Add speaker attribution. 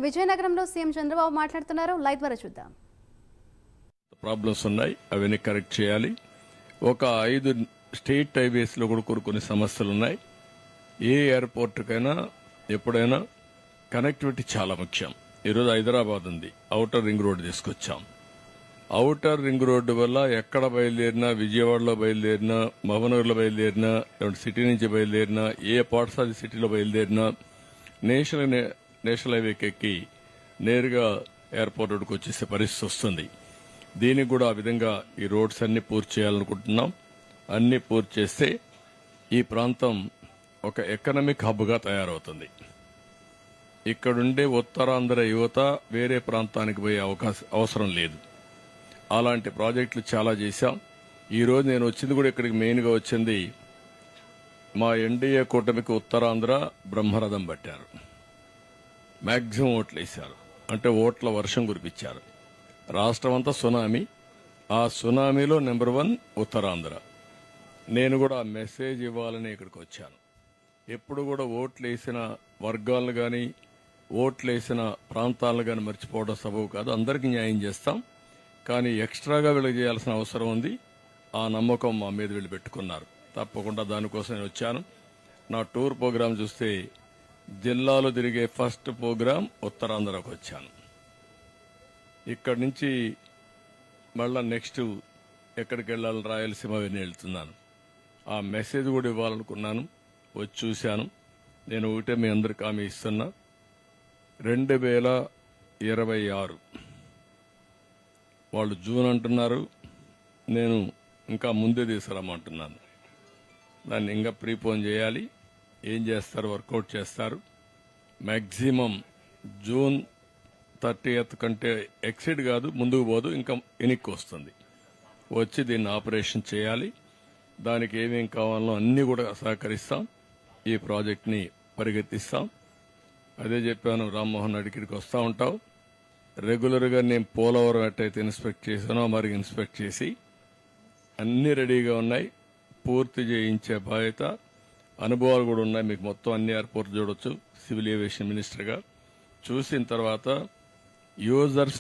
Speaker 1: విజయనగరంలో సీఎం చంద్రబాబు మాట్లాడుతున్నారు. లైవ్ ద్వారా చూద్దాం.
Speaker 2: ప్రాబ్లమ్స్ ఉన్నాయి, అవన్నీ కరెక్ట్ చేయాలి. ఒక 5 స్టేట్ హైవేస్ లో కూడా కొన్ని సమస్యలు ఉన్నాయి. ఏ ఎయిర్పోర్ట్కైనా ఎప్పుడైనా కనెక్టివిటీ చాలా ముఖ్యం. ఈరోజు హైదరాబాద్ ఉంది, ఔటర్ రింగ్ రోడ్ తీసుకొచ్చాం. ఔటర్ రింగ్ రోడ్డు వల్ల ఎక్కడ బయలుదేరినా, విజయవాడలో బయలుదేరినా, మహబూబ్నగర్లో బయలుదేరినా, సిటీ నుంచి బయలుదేరినా, ఏ పార్ట్స్ ఆఫ్ ది సిటీలో బయలుదేరినా నేషనల్ హైవేకి ఎక్కి నేరుగా ఎయిర్పోర్ట్ రోడ్డుకు వచ్చేసే పరిస్థితి వస్తుంది. దీనికి కూడా ఆ విధంగా ఈ రోడ్స్ అన్ని పూర్తి చేయాలనుకుంటున్నాం. అన్ని పూర్తి చేస్తే ఈ ప్రాంతం ఒక ఎకనామిక్ హబ్గా తయారవుతుంది. ఇక్కడుండే ఉత్తరాంధ్ర యువత వేరే ప్రాంతానికి పోయే అవసరం లేదు. అలాంటి ప్రాజెక్టులు చాలా చేశాం. ఈ రోజు నేను వచ్చింది కూడా ఇక్కడికి మెయిన్గా వచ్చింది, మా ఎన్డీఏ కూటమికి ఉత్తరాంధ్ర బ్రహ్మరథం పట్టారు. మాక్సిమం ఓట్లు వేశారు, అంటే ఓట్ల వర్షం కురిపించారు. రాష్ట్రం అంతా సునామీ, ఆ సునామీలో నెంబర్ 1 ఉత్తరాంధ్ర. నేను కూడా మెసేజ్ ఇవ్వాలని ఇక్కడికి వచ్చాను. ఎప్పుడు కూడా ఓట్లు వేసిన వర్గాలను గాని, ఓట్లు వేసిన ప్రాంతాలను గాని మర్చిపోవడం సబబు కాదు. అందరికీ న్యాయం చేస్తాం, కానీ ఎక్స్ట్రాగా వీళ్ళకి చేయాల్సిన అవసరం ఉంది. ఆ నమ్మకం మా మీద వీళ్ళు పెట్టుకున్నారు. తప్పకుండా దానికోసం నేను వచ్చాను. నా టూర్ ప్రోగ్రాం చూస్తే జిల్లాలో తిరిగే ఫస్ట్ ప్రోగ్రాం ఉత్తరాంధ్రకు వచ్చాను. ఇక్కడి నుంచి మళ్ళా నెక్స్ట్ ఎక్కడికి వెళ్ళాలని రాయలసీమ వెళ్ళి వెళ్తున్నాను. ఆ మెసేజ్ కూడా ఇవ్వాలనుకున్నాను, వచ్చి చూశాను. నేను ఒకటే మీ అందరికి హామీ ఇస్తున్నా, 2026 వాళ్ళు జూన్ అంటున్నారు, నేను ఇంకా ముందే తీసుకురమ్మంటున్నాను. దాన్ని ఇంకా ప్రీపోన్ చేయాలి. ఏం చేస్తారు, వర్కౌట్ చేస్తారు. మ్యాక్సిమం జూన్ 30th కంటే ఎక్సిడ్ కాదు, ముందుకు పోదు, ఇంకా ఎనిక్కి వస్తుంది. వచ్చి దీన్ని ఆపరేషన్ చేయాలి. దానికి ఏమేం కావాలో అన్ని కూడా సహకరిస్తాం. ఈ ప్రాజెక్ట్ని పరిగెత్తిస్తాం. అదే చెప్పాను, రామ్మోహన్ అడిగిరికి వస్తూ ఉంటావు. రెగ్యులర్గా నేను పోలవరం ఎట్టయితే ఇన్స్పెక్ట్ చేశానో మరి ఇన్స్పెక్ట్ చేసి అన్ని రెడీగా ఉన్నాయి. పూర్తి చేయించే బాధ్యత, అనుభవాలు కూడా ఉన్నాయి. మీకు మొత్తం అన్ని ఎయిర్పోర్ట్ చూడొచ్చు సివిల్ ఏవియేషన్ మినిస్టర్గా. చూసిన తర్వాత యూజర్స్